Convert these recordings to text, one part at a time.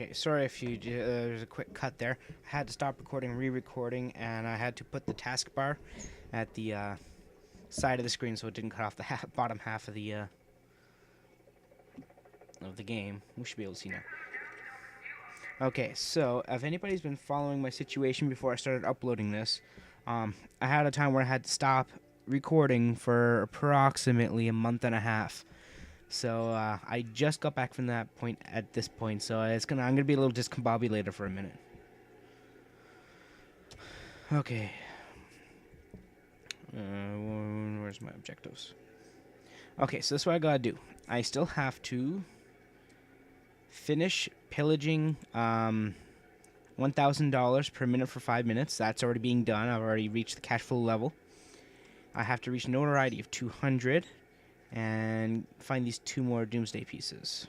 Okay, sorry if you there's a quick cut there. I had to stop recording, re-recording, and I had to put the taskbar at the side of the screen so it didn't cut off the bottom half of the game. We should be able to see now. Okay, so if anybody's been following my situation before I started uploading this, I had a time where I had to stop recording for approximately a month and a half. So I just got back from that point at this point, so I'm gonna be a little discombobulated for a minute. Okay. Where's my objectives? Okay, so this is what I gotta do. I still have to finish pillaging $1,000 per minute for 5 minutes. That's already being done. I've already reached the cash flow level. I have to reach notoriety of 200 and find these 2 more doomsday pieces.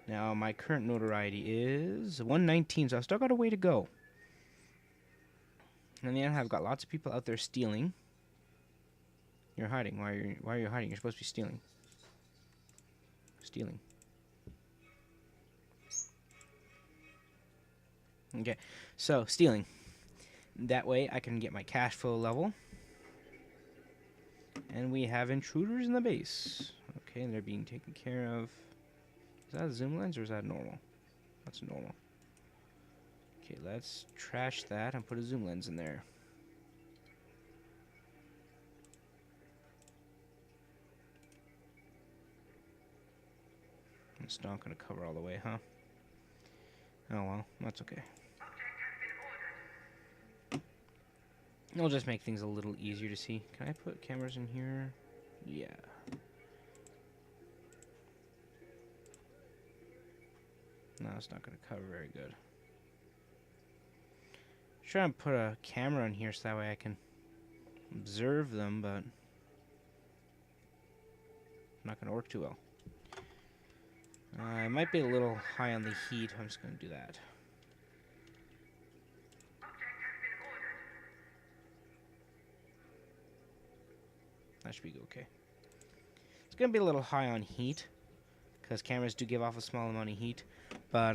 Now my current notoriety is 119, so I've still got a way to go. And on the other hand, I've got lots of people out there stealing. You're hiding. Why are you hiding? You're supposed to be stealing. Stealing. Okay, so stealing. That way I can get my cash flow level. And we have intruders in the base. Okay, and they're being taken care of. Is that a zoom lens or is that normal? That's normal. Okay, let's trash that and put a zoom lens in there. It's not going to cover all the way, huh? Oh well, that's okay. It'll just make things a little easier to see. Can I put cameras in here? Yeah. No, it's not going to cover very good. Try and put a camera in here so that way I can observe them, but not going to work too well. It might be a little high on the heat. I'm just going to do that. That should be okay. It's going to be a little high on heat because cameras do give off a small amount of heat, but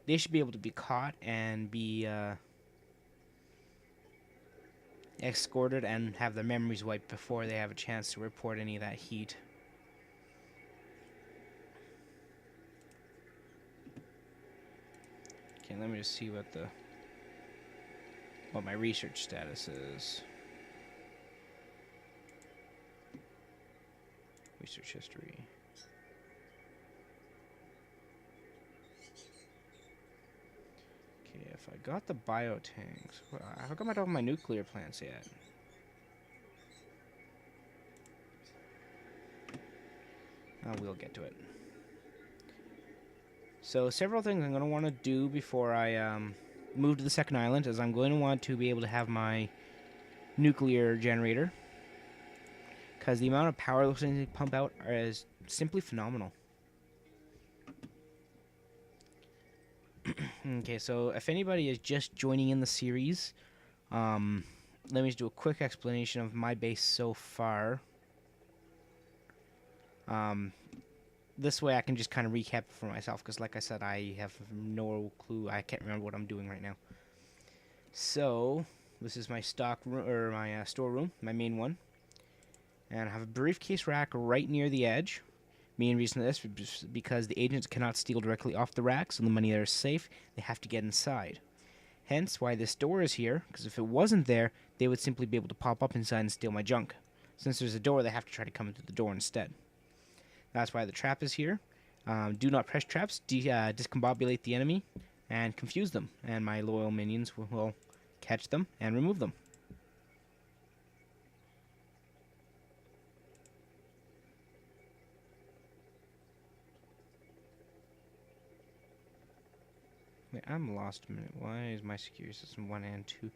they should be able to be caught and be escorted and have their memories wiped before they have a chance to report any of that heat. Okay, let me just see what my research status is. Research history. Okay, if I got the biotanks, how come I don't have my nuclear plants yet? Oh, we'll get to it. So several things I'm going to want to do before I move to the second island is I'm going to want to be able to have my nuclear generator, because the amount of power those things pump out is simply phenomenal. Okay, so if anybody is just joining in the series, let me just do a quick explanation of my base so far. This way I can just kind of recap it for myself, because like I said, I have no clue. I can't remember what I'm doing right now. So this is my stock room, or my storeroom, my main one, and I have a briefcase rack right near the edge. Main reason for this is because the agents cannot steal directly off the rack, so the money there is safe. They have to get inside. Hence why this door is here, because if it wasn't there, they would simply be able to pop up inside and steal my junk. Since there's a door, they have to try to come into the door instead. That's why the trap is here. Do not press traps, discombobulate the enemy, and confuse them. And my loyal minions will catch them and remove them. Wait, I'm lost a minute. Why is my security system 1 and 2?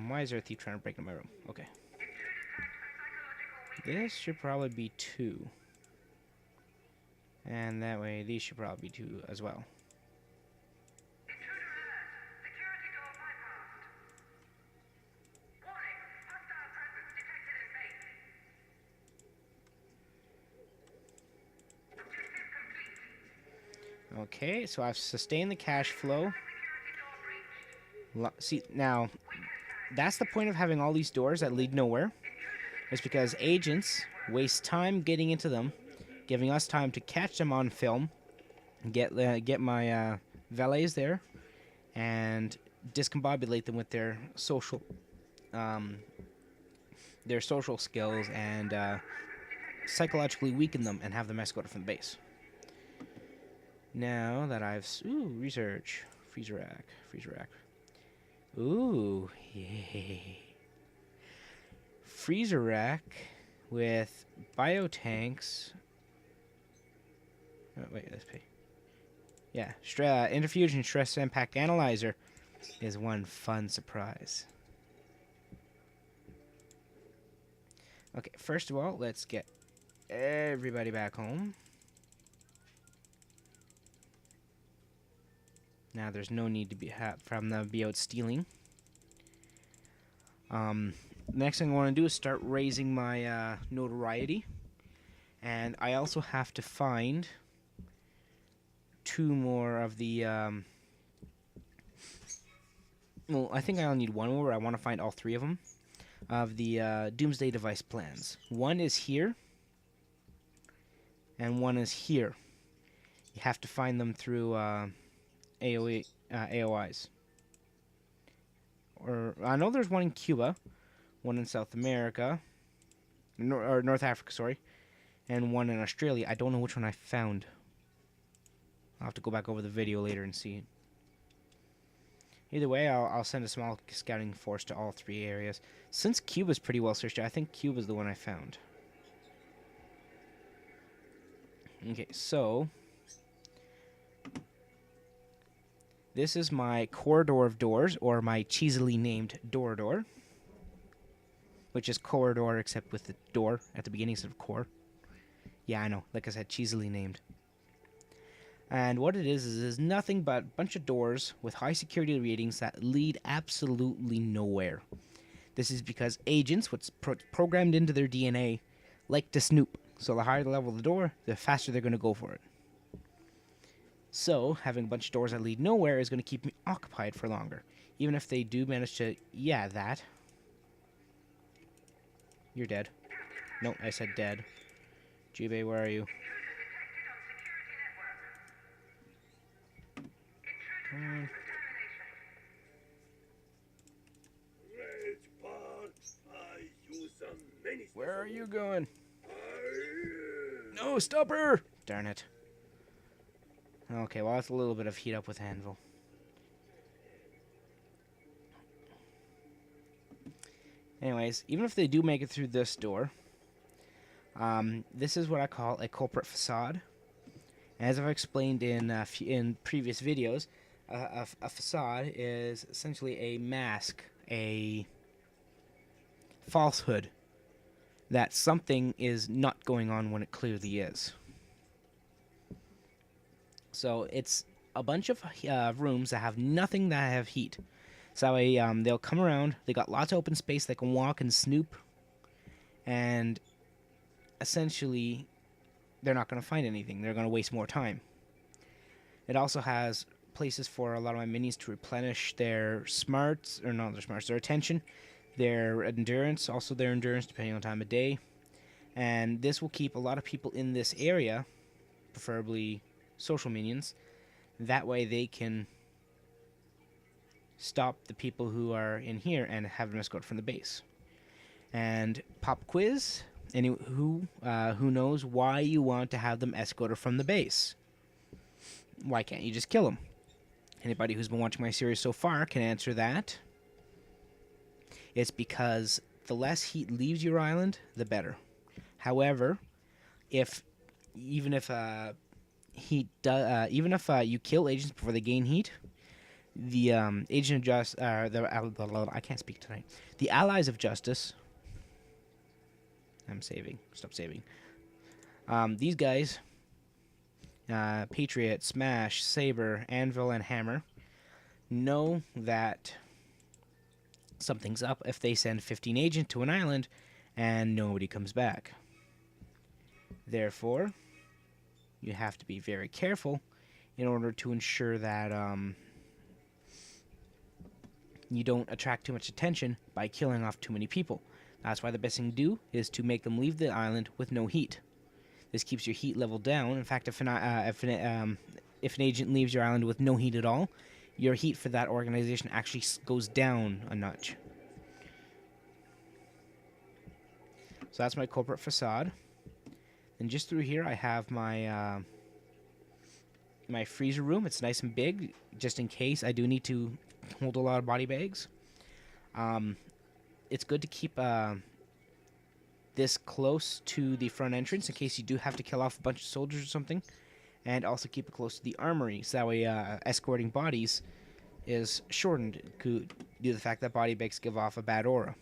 Why is there a thief trying to break into my room? Okay. This should probably be 2. And that way, these should probably be 2 as well. Okay, so I've sustained the cash flow. See, now, that's the point of having all these doors that lead nowhere. It's because agents waste time getting into them, giving us time to catch them on film, get my valets there, and discombobulate them with um, their social skills and psychologically weaken them and have them escorted from the base. Now that I've research freezer rack. Ooh, yay. Freezer rack with biotanks. Oh, wait, let's pay. Yeah, interfusion stress impact analyzer is one fun surprise. Okay, first of all, let's get everybody back home. Now there's no need to be out stealing. Next thing I want to do is start raising my notoriety, and I also have to find 2 more of the. Well, I think I'll need 1 more. I want to find all 3 of them of the Doomsday device plans. 1 is here, and 1 is here. You have to find them through AOIs. Or I know there's 1 in Cuba, 1 in South America, or North Africa, sorry, and 1 in Australia. I don't know which one I found. I'll have to go back over the video later and see. Either way, I'll send a small scouting force to all 3 areas. Since Cuba's pretty well searched, I think Cuba's the one I found. Okay, so this is my corridor of doors, or my cheesily named door, which is corridor except with the door at the beginning instead of core. Yeah, I know. Like I said, cheesily named. And what it is nothing but a bunch of doors with high security ratings that lead absolutely nowhere. This is because agents, what's programmed into their DNA, like to snoop. So the higher the level of the door, the faster they're going to go for it. So, having a bunch of doors that lead nowhere is going to keep me occupied for longer. Even if they do manage to... Yeah, that. You're dead. Nope, I said dead. Jubei, where are you? Come on. Where are you going? No, stop her! Darn it. Okay, well, that's a little bit of heat up with Anvil. Anyways, even if they do make it through this door, this is what I call a culprit facade. As I've explained in previous videos, a facade is essentially a mask, a falsehood that something is not going on when it clearly is. So it's a bunch of rooms that have nothing that have heat. So they'll come around, they got lots of open space, they can walk and snoop, and essentially they're not going to find anything. They're going to waste more time. It also has places for a lot of my minions to replenish their smarts, or not their smarts, their attention, their endurance, also their endurance depending on time of day. And this will keep a lot of people in this area, preferably social minions. That way they can stop the people who are in here and have them escort from the base. And pop quiz, who knows why you want to have them escorted from the base? Why can't you just kill them? Anybody who's been watching my series so far can answer that. It's because the less heat leaves your island, the better. However, even if you kill agents before they gain heat, the agent of justice, I can't speak tonight. The allies of justice. I'm saving. Stop saving. These guys, Patriot, Smash, Saber, Anvil, and Hammer, know that something's up if they send 15 agents to an island and nobody comes back. Therefore, you have to be very careful in order to ensure that you don't attract too much attention by killing off too many people. That's why the best thing to do is to make them leave the island with no heat. This keeps your heat level down. In fact, if an agent leaves your island with no heat at all, your heat for that organization actually goes down a notch. So that's my corporate facade. And just through here, I have my my freezer room. It's nice and big, just in case I do need to hold a lot of body bags. It's good to keep this close to the front entrance in case you do have to kill off a bunch of soldiers or something, and also keep it close to the armory, so that way escorting bodies is shortened due to the fact that body bags give off a bad aura.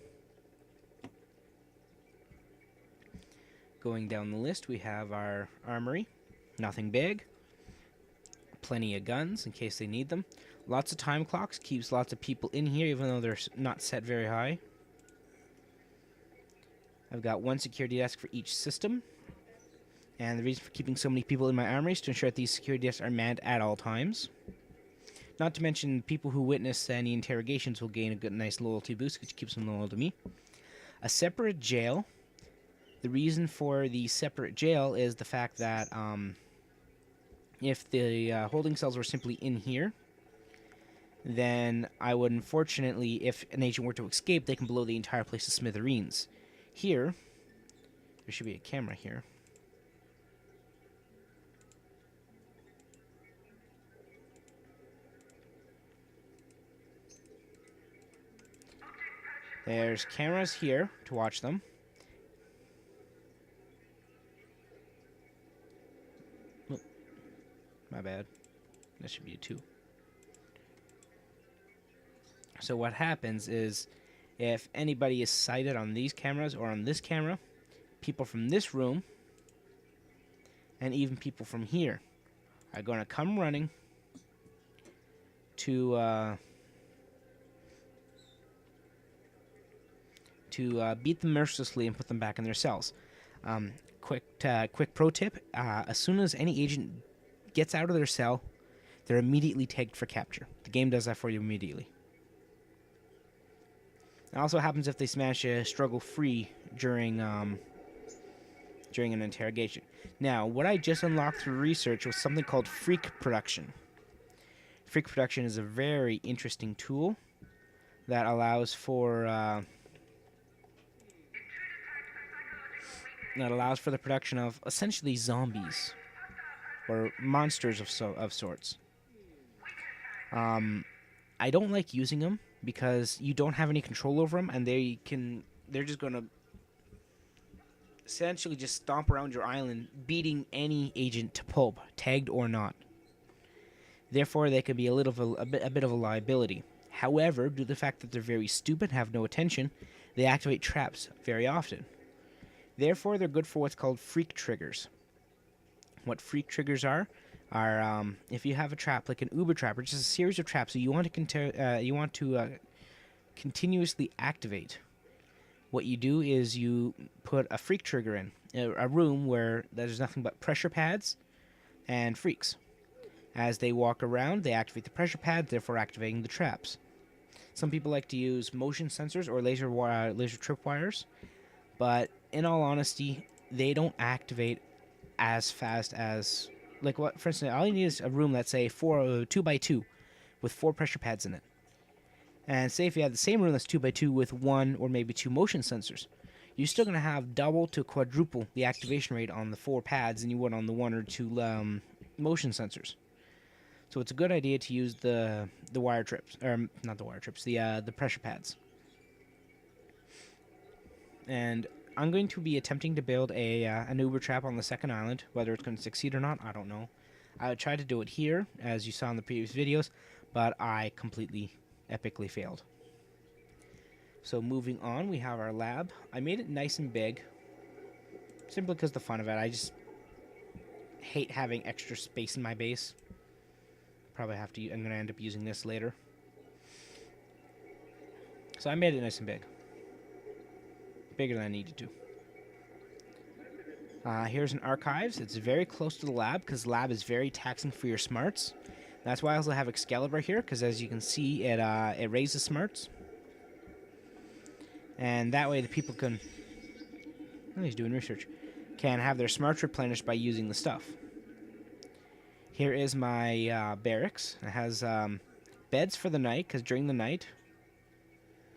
Going down the list, we have our armory. Nothing big. Plenty of guns in case they need them. Lots of time clocks. Keeps lots of people in here even though they're not set very high. I've got one security desk for each system. And the reason for keeping so many people in my armory is to ensure that these security desks are manned at all times. Not to mention, people who witness any interrogations will gain a good, nice loyalty boost, which keeps them loyal to me. A separate jail. The reason for the separate jail is the fact that if the holding cells were simply in here, then I would, unfortunately, if an agent were to escape, they can blow the entire place to smithereens. Here, there should be a camera here. There's cameras here to watch them. Oh, my bad. That should be a 2. So what happens is, if anybody is sighted on these cameras or on this camera, people from this room, and even people from here, are going to come running to beat them mercilessly and put them back in their cells. Quick pro tip, as soon as any agent gets out of their cell, they're immediately tagged for capture. The game does that for you immediately. It also happens if they manage to struggle free during an interrogation. Now, what I just unlocked through research was something called Freak Production. Freak Production is a very interesting tool that allows for the production of essentially zombies or monsters of sorts. I don't like using them because you don't have any control over them, and they're just going to essentially just stomp around your island, beating any agent to pulp, tagged or not. Therefore, they can be a bit of a liability. However, due to the fact that they're very stupid and have no attention, they activate traps very often. Therefore, they're good for what's called freak triggers. What freak triggers are if you have a trap like an Uber trap, which is a series of traps that you want to continuously activate. What you do is you put a freak trigger in a room where there's nothing but pressure pads and freaks. As they walk around, they activate the pressure pads, therefore activating the traps. Some people like to use motion sensors or laser tripwires, but in all honesty, they don't activate as fast as, like, what? For instance, all you need is a room that's, say, 2x2 with 4 pressure pads in it. And say if you have the same room that's 2x2 with 1 or maybe 2 motion sensors, you're still going to have double to quadruple the activation rate on the 4 pads than you would on the 1 or 2 motion sensors. So it's a good idea to use the wire trips, or not the wire trips, the pressure pads. And I'm going to be attempting to build an Uber trap on the second island. Whether it's going to succeed or not, I don't know. I tried to do it here, as you saw in the previous videos, but I completely, epically failed. So moving on, we have our lab. I made it nice and big, simply because of the fun of it. I just hate having extra space in my base. Probably have to. I'm going to end up using this later. So I made it nice and big. Bigger than I needed to. Here's an archives. It's very close to the lab because lab is very taxing for your smarts. That's why I also have Excalibur here because, as you can see, it raises smarts, and that way the people can. Oh, he's doing research. Can have their smarts replenished by using the stuff. Here is my barracks. It has beds for the night because during the night,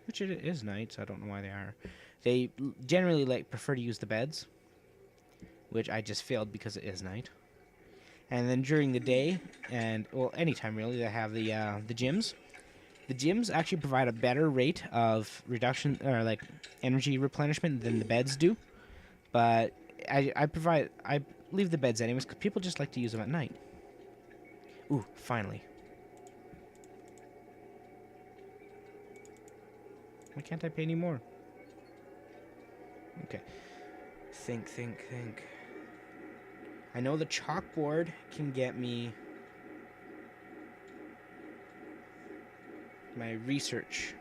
which it is night, so I don't know why they are. They generally prefer to use the beds, which I just failed because it is night. And then during the day, and well, anytime really, they have the gyms. The gyms actually provide a better rate of reduction or energy replenishment than the beds do. But I leave the beds anyways because people just like to use them at night. Ooh, finally. Why can't I pay any more? Okay. Think. I know the chalkboard can get me my research,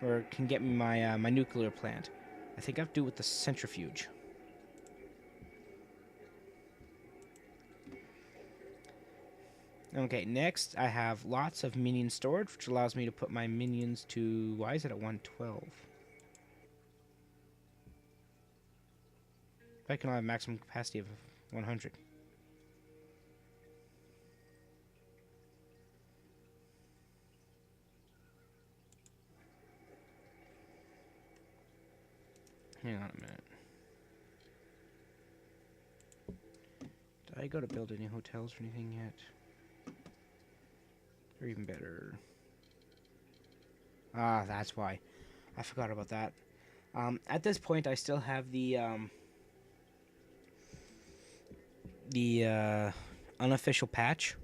or can get me my my nuclear plant. I think I have to do it with the centrifuge. Okay, next I have lots of minion storage, which allows me to put my minions to. Why is it at 112? I can have maximum capacity of 100. Hang on a minute. Did I go to build any hotels or anything yet? Or even better. Ah, that's why. I forgot about that. At this point, I still have the unofficial patch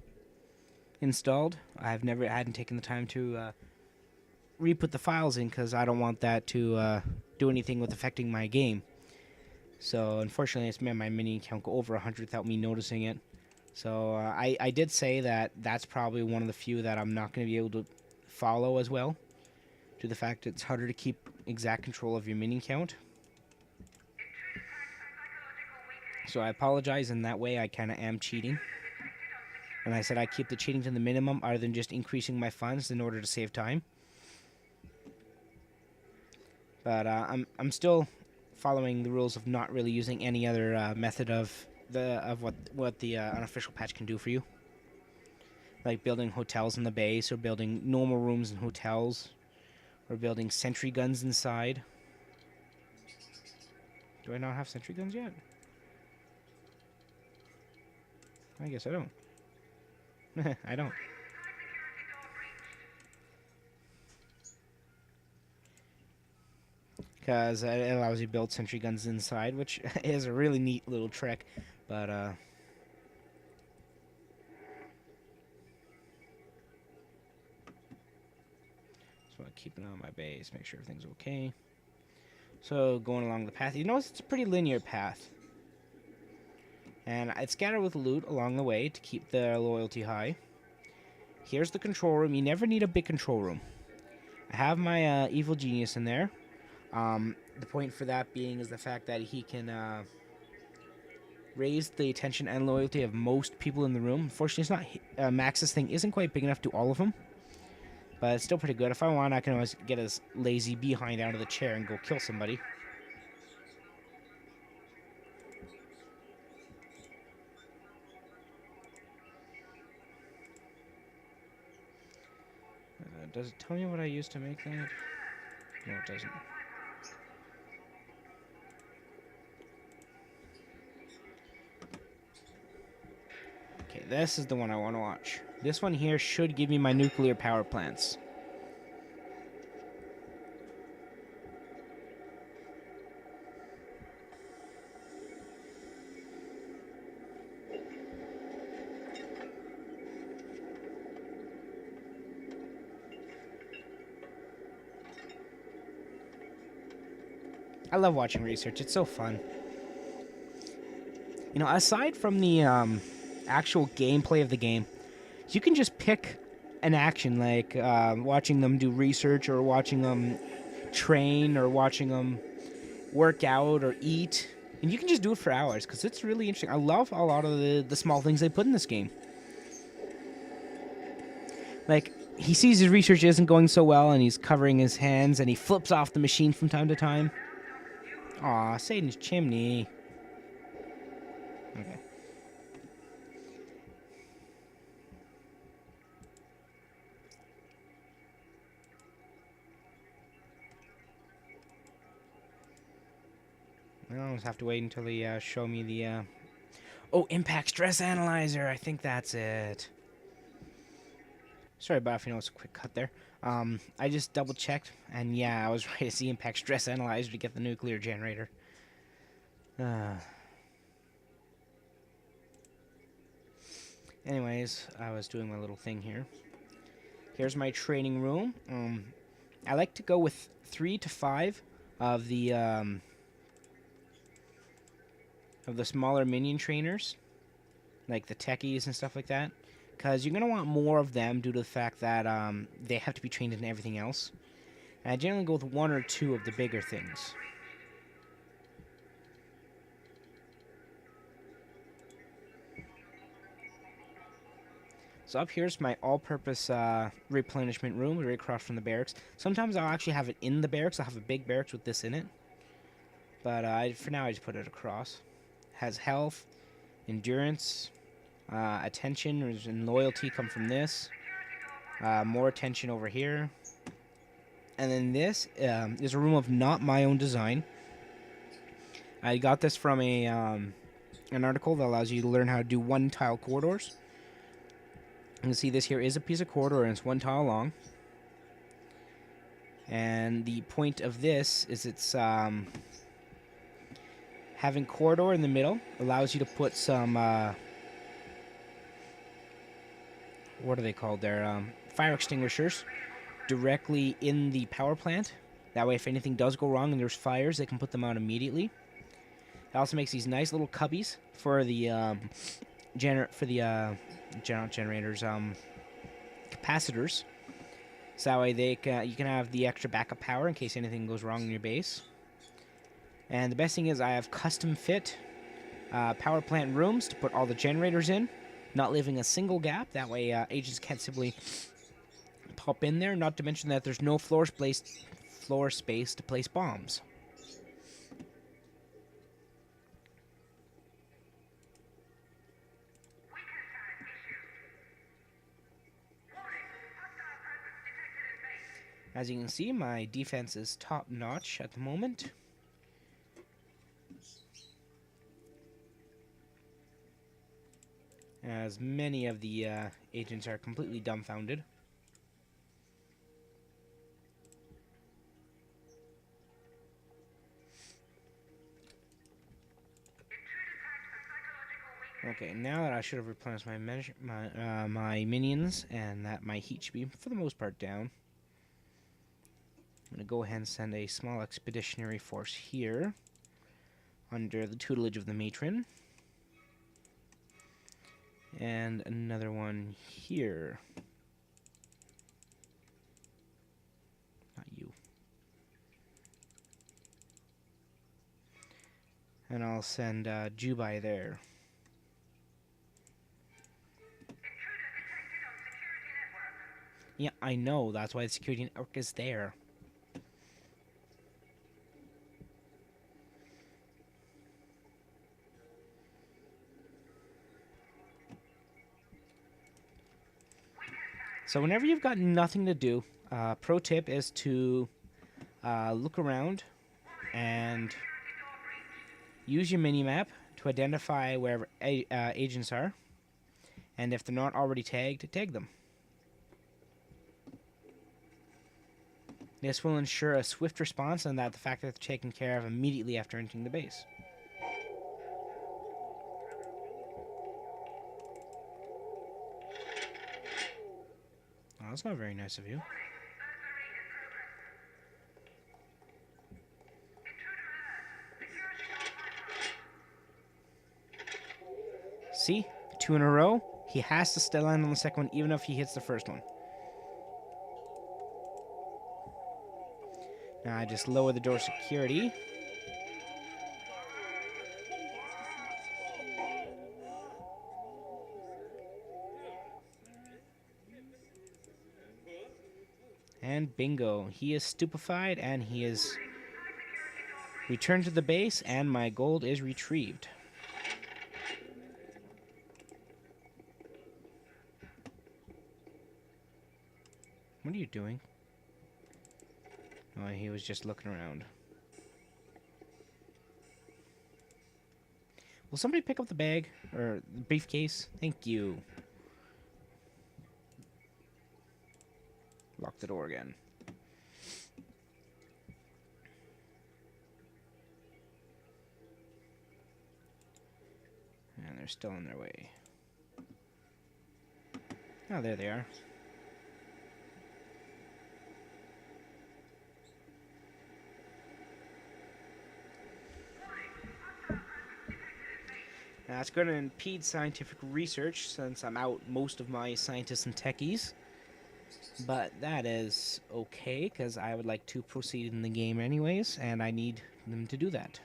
installed. I hadn't taken the time to re-put the files in because I don't want that to do anything with affecting my game. So unfortunately, it's made my minion count go over 100 without me noticing it. So I did say that that's probably one of the few that I'm not going to be able to follow as well, due to the fact that it's harder to keep exact control of your minion count. So I apologize, in that way I kind of am cheating. And I said I keep the cheating to the minimum other than just increasing my funds in order to save time. But I'm still following the rules of not really using any other method of what the unofficial patch can do for you. Like building hotels in the base, or building normal rooms in hotels, or building sentry guns inside. Do I not have sentry guns yet? I guess I don't. I don't. Because it allows you to build sentry guns inside, which is a really neat little trick. But, just want to keep an eye on my base, make sure everything's okay. So, going along the path, you notice it's a pretty linear path. And it's scattered with loot along the way to keep the loyalty high. Here's the control room. You never need a big control room. I have my evil genius in there. The point for that being is the fact that he can raise the attention and loyalty of most people in the room. Unfortunately, it's not Max's thing isn't quite big enough to do all of them, but it's still pretty good. If I want, I can always get his lazy behind out of the chair and go kill somebody. Does it tell me what I used to make that? No, it doesn't. Okay, this is the one I want to watch. This one here should give me my nuclear power plants. I love watching research. It's so fun. You know, aside from the actual gameplay of the game, you can just pick an action, like watching them do research, or watching them train, or watching them work out or eat. And you can just do it for hours, because it's really interesting. I love a lot of the small things they put in this game. Like, he sees his research isn't going so well, and he's covering his hands, and he flips off the machine from time to time. Aw, Satan's chimney. Okay. I'll just have to wait until they show me the... Oh, Impact Stress Analyzer. I think that's it. Sorry about if you know it's a quick cut there. I just double checked, and yeah, I was right. It's the Impact Stress Analyzer to get the nuclear generator. Anyways, I was doing my little thing here. Here's my training room. I like to go with 3 to 5 of the smaller minion trainers, like the techies and stuff like that, because you're gonna want more of them due to the fact that they have to be trained in everything else. And I generally go with 1 or 2 of the bigger things. So up here's my all-purpose replenishment room, right across from the barracks. Sometimes I'll actually have it in the barracks. I'll have a big barracks with this in it. But for now, I just put it across. Has health, endurance, attention and loyalty come from this. More attention over here. And then this is a room of not my own design. I got this from an article that allows you to learn how to do one-tile corridors. You can see this here is a piece of corridor, and it's 1 tile long. And the point of this is it's having corridor in the middle allows you to put some what are they called there? Fire extinguishers directly in the power plant. That way, if anything does go wrong and there's fires, they can put them out immediately. It also makes these nice little cubbies for the generators, capacitors. So that way you can have the extra backup power in case anything goes wrong in your base. And the best thing is I have custom fit power plant rooms to put all the generators in, not leaving a single gap. That way agents can't simply pop in there. Not to mention that there's no floor space to place bombs. As you can see, my defense is top-notch at the moment. As many of the agents are completely dumbfounded. Okay, now that I should have replenished my minions, and that my heat should be, for the most part, down. I'm going to go ahead and send a small expeditionary force here, under the tutelage of the matron. And another one here. Not you. And I'll send Jubai there. Yeah, I know. That's why the security network is there. So whenever you've got nothing to do, pro tip is to look around and use your mini-map to identify wherever agents are. And if they're not already tagged, tag them. This will ensure a swift response and that the fact that they're taken care of immediately after entering the base. Oh, that's not very nice of you. See? 2 in a row. He has to still land on the second one, even if he hits the first one. Now I just lower the door security. Bingo. He is stupefied and he is returned to the base, and my gold is retrieved. What are you doing? Oh, he was just looking around. Will somebody pick up the bag or the briefcase? Thank you. Lock the door again. And they're still on their way. Oh, there they are. Now, it's going to impede scientific research since I'm out most of my scientists and techies. But that is okay, because I would like to proceed in the game anyways, and I need them to do that.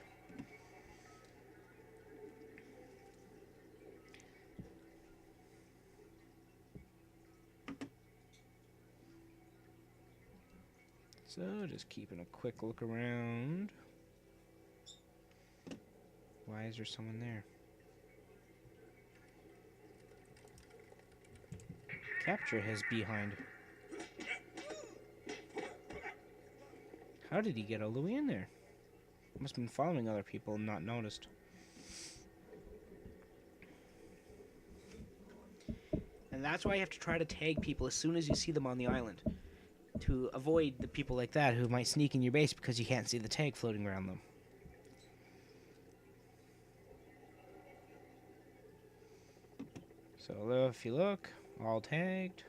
So, just keeping a quick look around. Why is there someone there? Capture his behind. How did he get all the way in there? Must have been following other people and not noticed. And that's why you have to try to tag people as soon as you see them on the island, to avoid the people like that who might sneak in your base because you can't see the tag floating around them. So if you look, all tagged.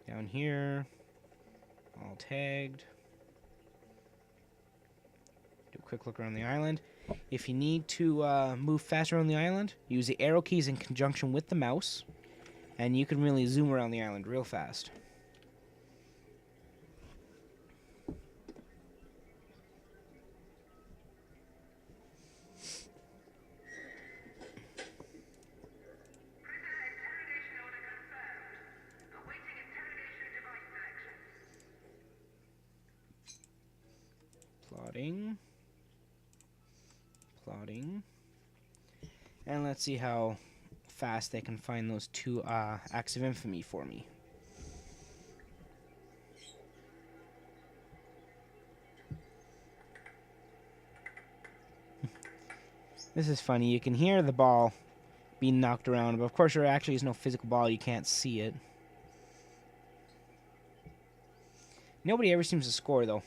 Down here, all tagged. Do a quick look around the island. If you need to move faster on the island, use the arrow keys in conjunction with the mouse, and you can really zoom around the island real fast. Plotting. And let's see how fast they can find those two acts of infamy for me. This is funny. You can hear the ball being knocked around, but of course there actually is no physical ball. You can't see it. Nobody ever seems to score, though.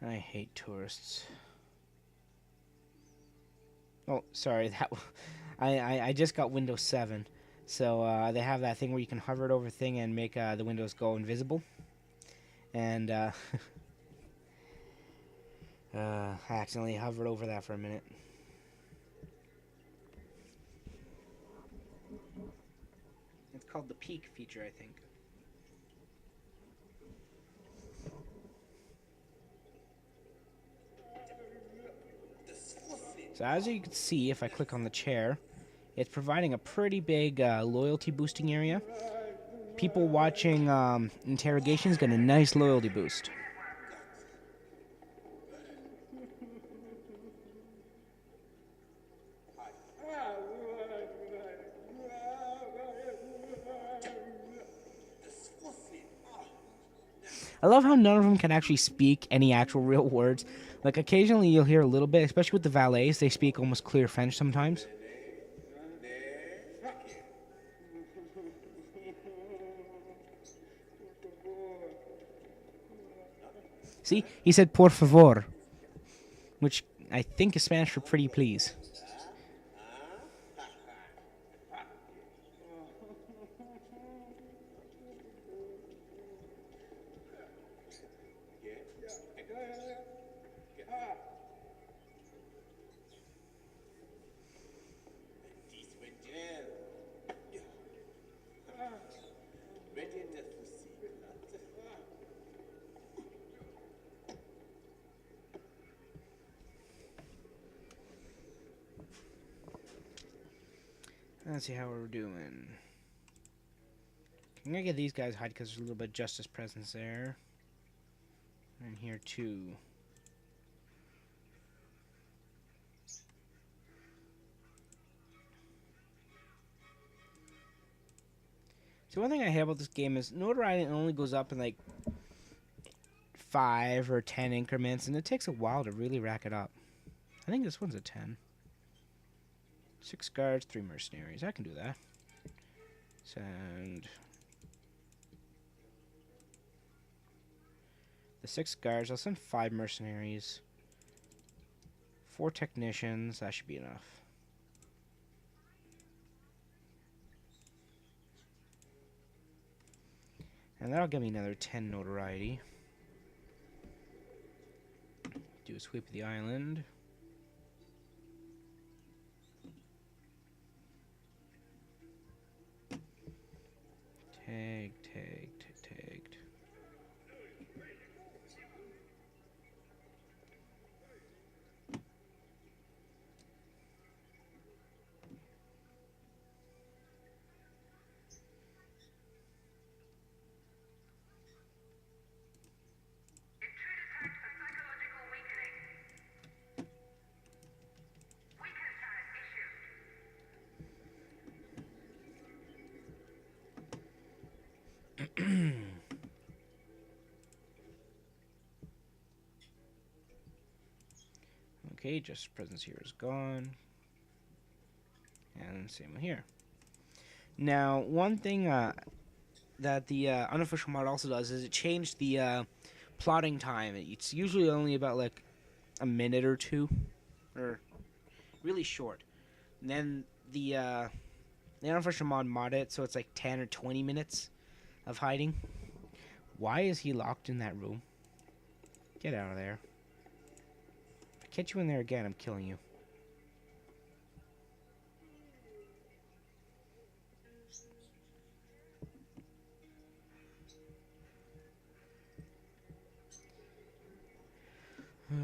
I hate tourists. Oh, sorry. I just got Windows 7. So they have that thing where you can hover it over a thing and make the windows go invisible. And I accidentally hovered over that for a minute. It's called the peek feature, I think. So as you can see, if I click on the chair, it's providing a pretty big loyalty boosting area. People watching interrogations get a nice loyalty boost. I love how none of them can actually speak any actual real words. Like, occasionally you'll hear a little bit, especially with the valets. They speak almost clear French sometimes. See, he said por favor, which I think is Spanish for pretty please. Let's see how we're doing. I'm gonna get these guys hide because there's a little bit of justice presence there. And here too. So one thing I hate about this game is notoriety only goes up in like 5 or 10 increments, and it takes a while to really rack it up. I think this one's a 10. 6 guards, 3 mercenaries. I can do that. Send the 6 guards. I'll send 5 mercenaries. 4 technicians. That should be enough. And that'll give me another 10 notoriety. Do a sweep of the island. Tagged. Okay, just presence here is gone. And same here. Now, one thing that the unofficial mod also does is it changed the plotting time. It's usually only about like a minute or two, or really short. And then the unofficial mod it so it's like 10 or 20 minutes of hiding. Why is he locked in that room? Get out of there. If I catch you in there again, I'm killing you.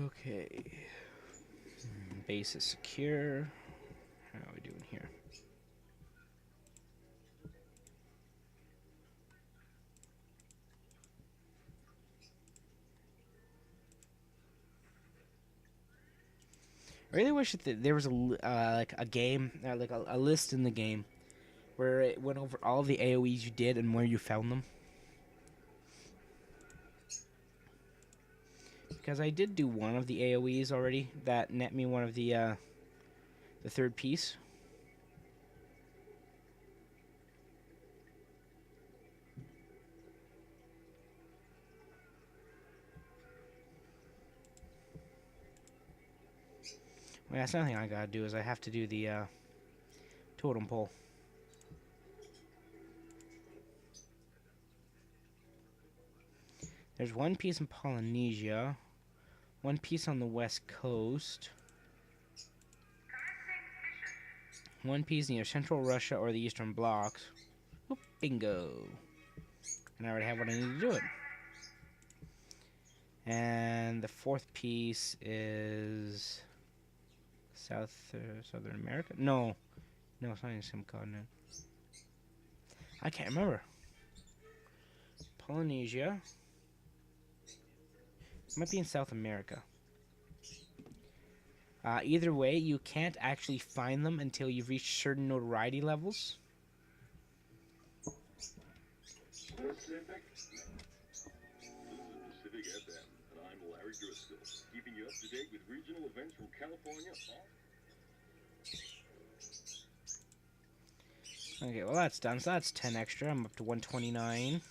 Okay. Base is secure. How are we doing here? I really wish that there was like a game, like a list in the game, where it went over all the AOE's you did and where you found them. Because I did do one of the AOE's already that net me one of the third piece. Well, that's another thing I gotta do is I have to do the totem pole. There's one piece in Polynesia, one piece on the west coast, one piece near central Russia or the eastern blocks. Oop, bingo. And I already have what I need to do it. And the fourth piece is Southern America? No, it's not in the same continent. I can't remember. Polynesia. It might be in South America. Either way, you can't actually find them until you've reached certain notoriety levels. Pacific FM, and I'm Larry Driscoll, keeping you up to date with regional events from California. Okay, well that's done. So that's 10 extra. I'm up to 129.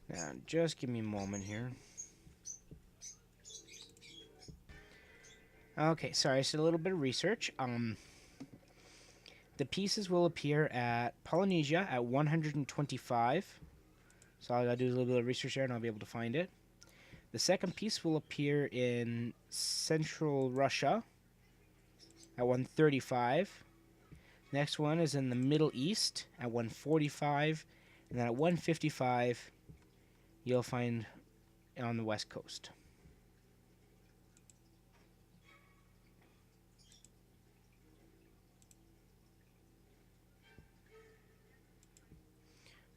Now, just give me a moment here. Okay, sorry, I did a little bit of research. The pieces will appear at Polynesia at 125. So all I gotta do is a little bit of research there and I'll be able to find it. The second piece will appear in Central Russia at 135. Next one is in the Middle East at 145, and then at 155, you'll find on the West Coast.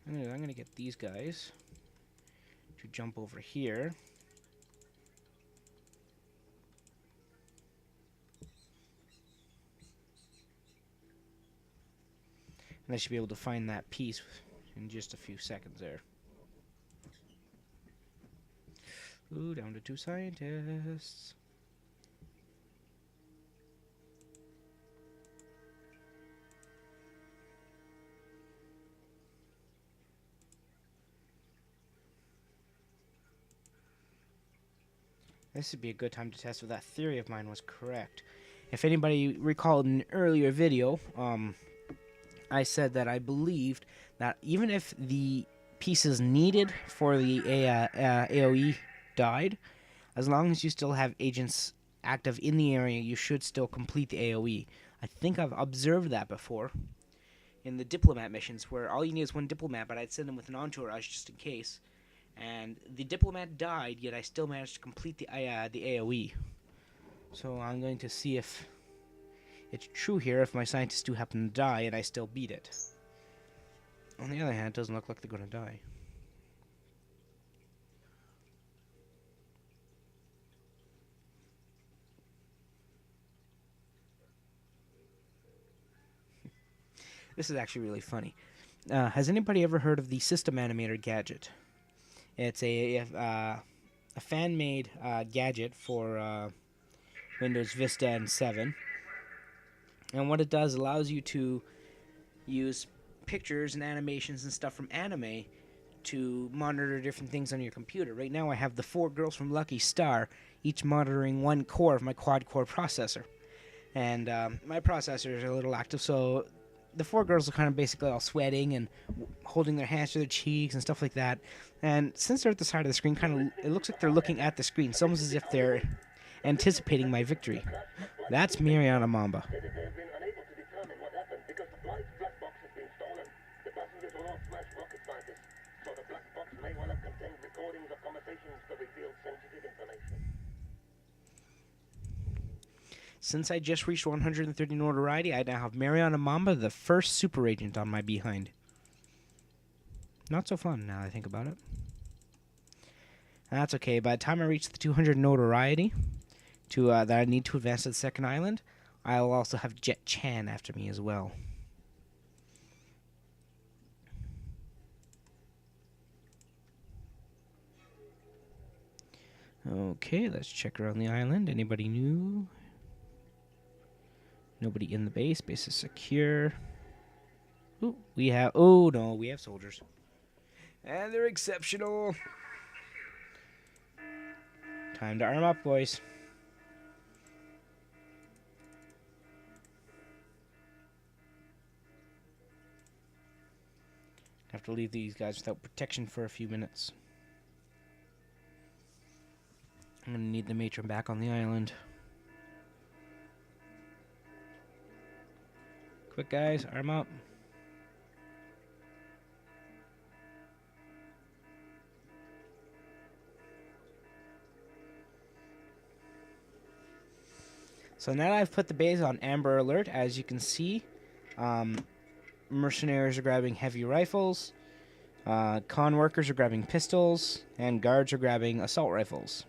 I'm going to get these guys to jump over here. And I should be able to find that piece in just a few seconds there. Ooh, down to 2 scientists. This would be a good time to test if that theory of mine was correct. If anybody recalled in an earlier video, I said that I believed that even if the pieces needed for the AOE died, as long as you still have agents active in the area, you should still complete the AOE. I think I've observed that before in the diplomat missions, where all you need is one diplomat, but I'd send them with an entourage just in case. And the diplomat died, yet I still managed to complete the AOE. So I'm going to see if it's true here, if my scientists do happen to die and I still beat it. On the other hand, it doesn't look like they're going to die. This is actually really funny. Has anybody ever heard of the System Animator gadget? It's a fan-made gadget for Windows Vista and 7. And what it does allows you to use pictures and animations and stuff from anime to monitor different things on your computer. Right now I have the 4 girls from Lucky Star, each monitoring 1 core of my quad-core processor. And my processor is a little active, so the 4 girls are kind of basically all sweating and holding their hands to their cheeks and stuff like that. And since they're at the side of the screen, it looks like they're looking at the screen. It's almost as if they're anticipating my victory. That's Mariana Mamba. They've been unable to determine what happened because the flight's black box has been stolen. The passengers were all Smash rocket scientists, so the black box may well have contained recordings of conversations that revealed sensitive information. Since I just reached 130 notoriety, I now have Mariana Mamba, the first super agent on my behind. Not so fun now that I think about it. That's okay. By the time I reach the 200 notoriety that I need to advance to the second island, I'll also have Jet Chan after me as well. Okay, let's check around the island. Anybody new? Nobody in the base. Base is secure. Ooh, we have... Oh, no, we have soldiers. And they're exceptional. Time to arm up, boys. Have to leave these guys without protection for a few minutes. I'm going to need the matron back on the island. Quick, guys, arm up. So now that I've put the base on Amber Alert, as you can see, mercenaries are grabbing heavy rifles, con workers are grabbing pistols, and guards are grabbing assault rifles.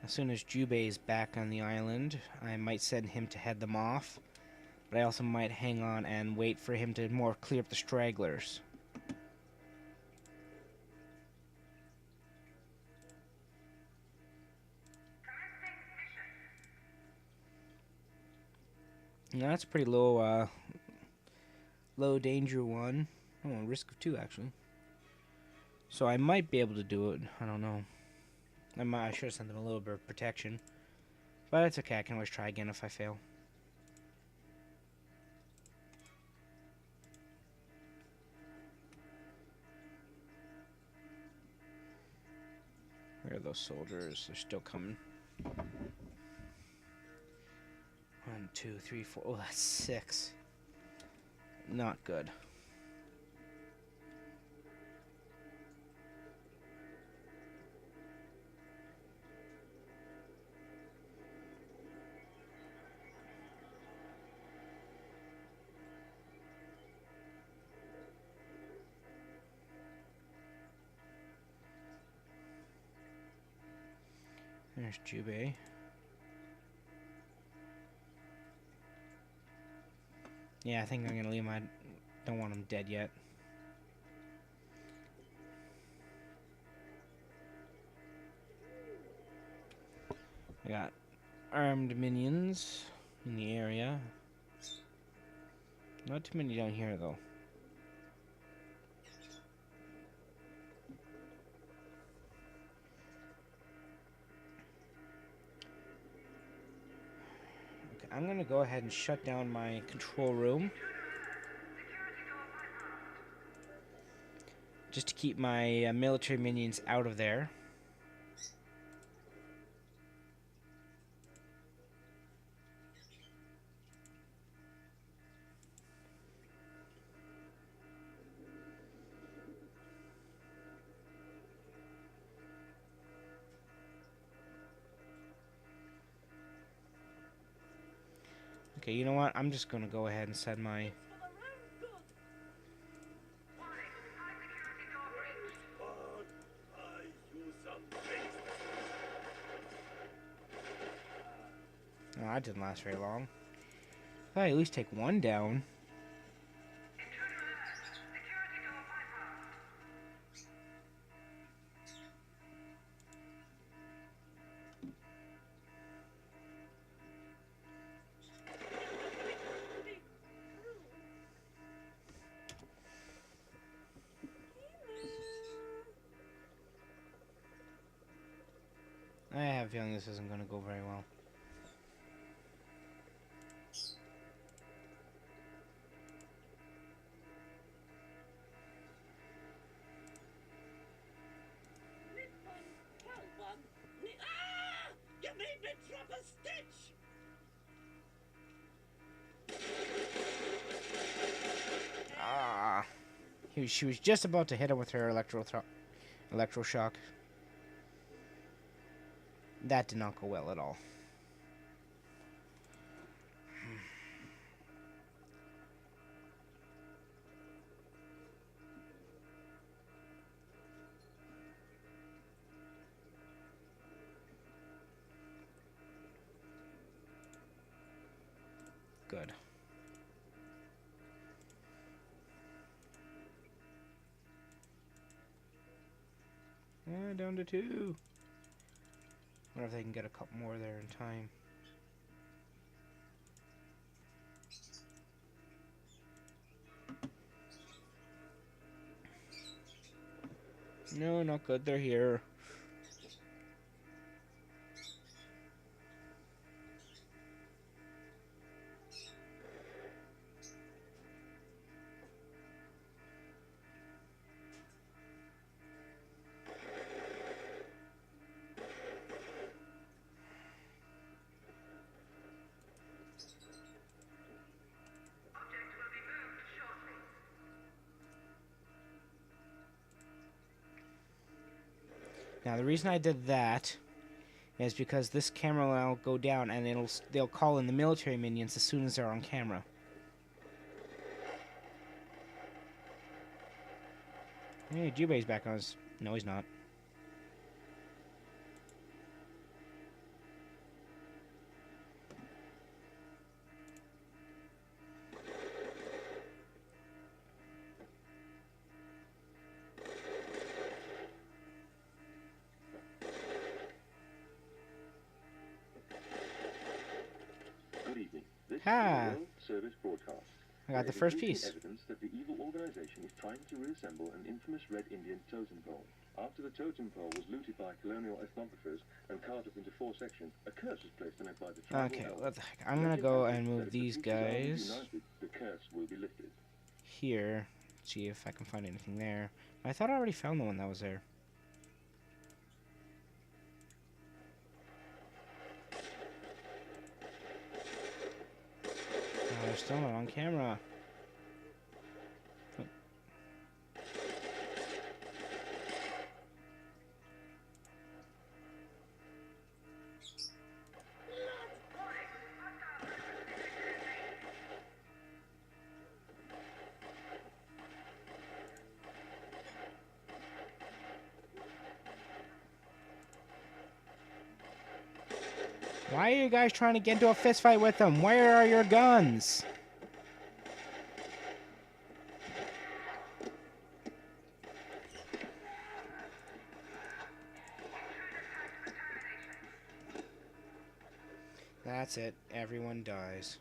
As soon as Jubei is back on the island, I might send him to head them off. But I also might hang on and wait for him to more clear up the stragglers. Now that's a pretty low danger one. Oh, risk of 2 actually. So I might be able to do it. I don't know. I should have sent them a little bit of protection. But it's okay, I can always try again if I fail. Where are those soldiers? They're still coming. 1, 2, 3, 4. Oh, that's 6. Not good. There's Jubei. Yeah, I think I'm gonna leave my... Don't want him dead yet. I got armed minions in the area. Not too many down here, though. Okay, I'm gonna go ahead and shut down my control room. Just to keep my military minions out of there. Okay, you know what? I'm just gonna go ahead and send my... Oh, that didn't last very long. I at least take one down. I have a feeling this isn't gonna go very well. You made me drop a stitch! Ah, she was just about to hit him with her electroshock. That did not go well at all. Good. Down to 2. Wonder if they can get a couple more there in time. No, not good. They're here. Now the reason I did that is because this camera will now go down and they'll call in the military minions as soon as they're on camera. Hey, Jubei's back on his... No, he's not. Good evening. This is Ha! a World Service broadcast. I got There the is first increasing piece. evidence that the evil organization is trying to reassemble an infamous Red Indian totem pole. After the totem pole was looted by colonial ethnographers and carved up into 4 sections, a curse was placed on it by the tribal Okay, elders. what the heck? I'm gonna Legend go has it and that move if the these peoples are guys reunited, the curse will be lifted. here. See if I can find anything there. I thought I already found the one that was there. Oh, they're still not on camera. Oh. Why are you guys trying to get into a fist fight with them? Where are your guns? That's it. Everyone dies.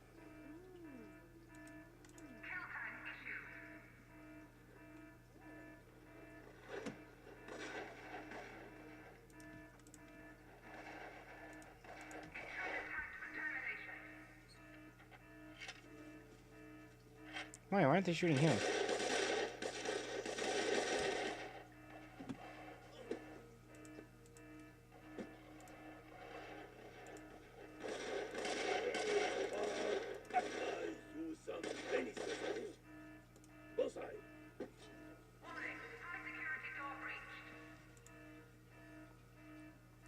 Why aren't they shooting him?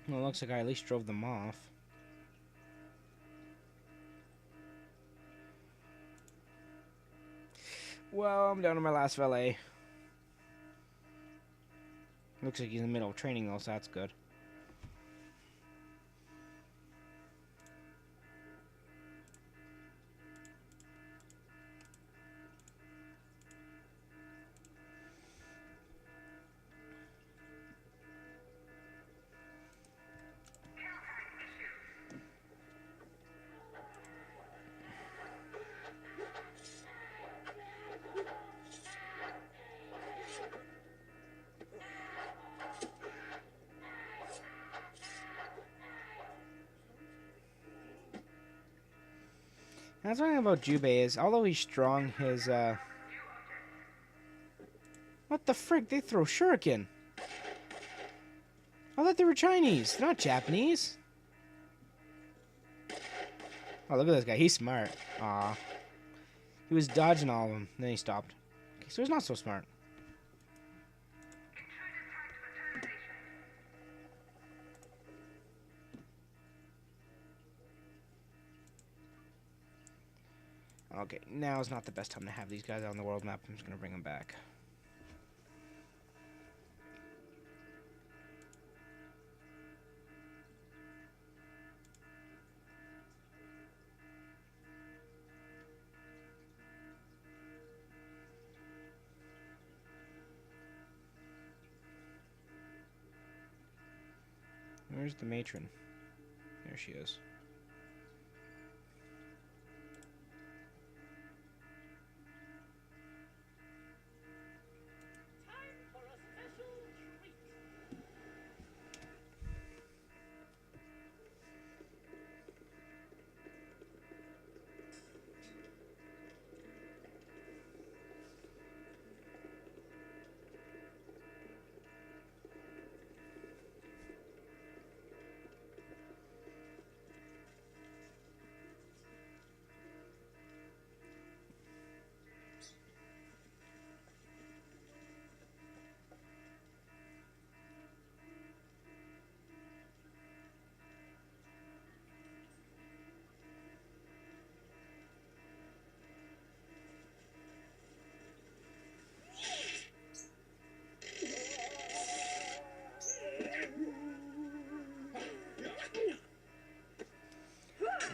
Well, it looks like I at least drove them off. Well, I'm down to my last valet. Looks like he's in the middle of training though, so that's good. That's one thing about Jubei is, although he's strong, his, What the frick? They throw shuriken! I thought they were Chinese, they're not Japanese! Oh, look at this guy, he's smart. Aw. He was dodging all of them, then he stopped. Okay, so he's not so smart. Okay, now is not the best time to have these guys on the world map. I'm just gonna bring them back. Where's the matron? There she is.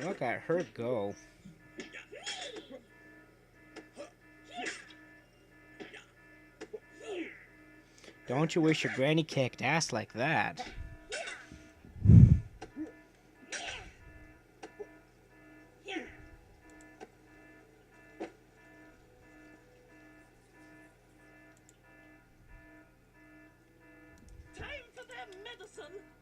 Look at her go. Don't you wish your granny kicked ass like that? medicine.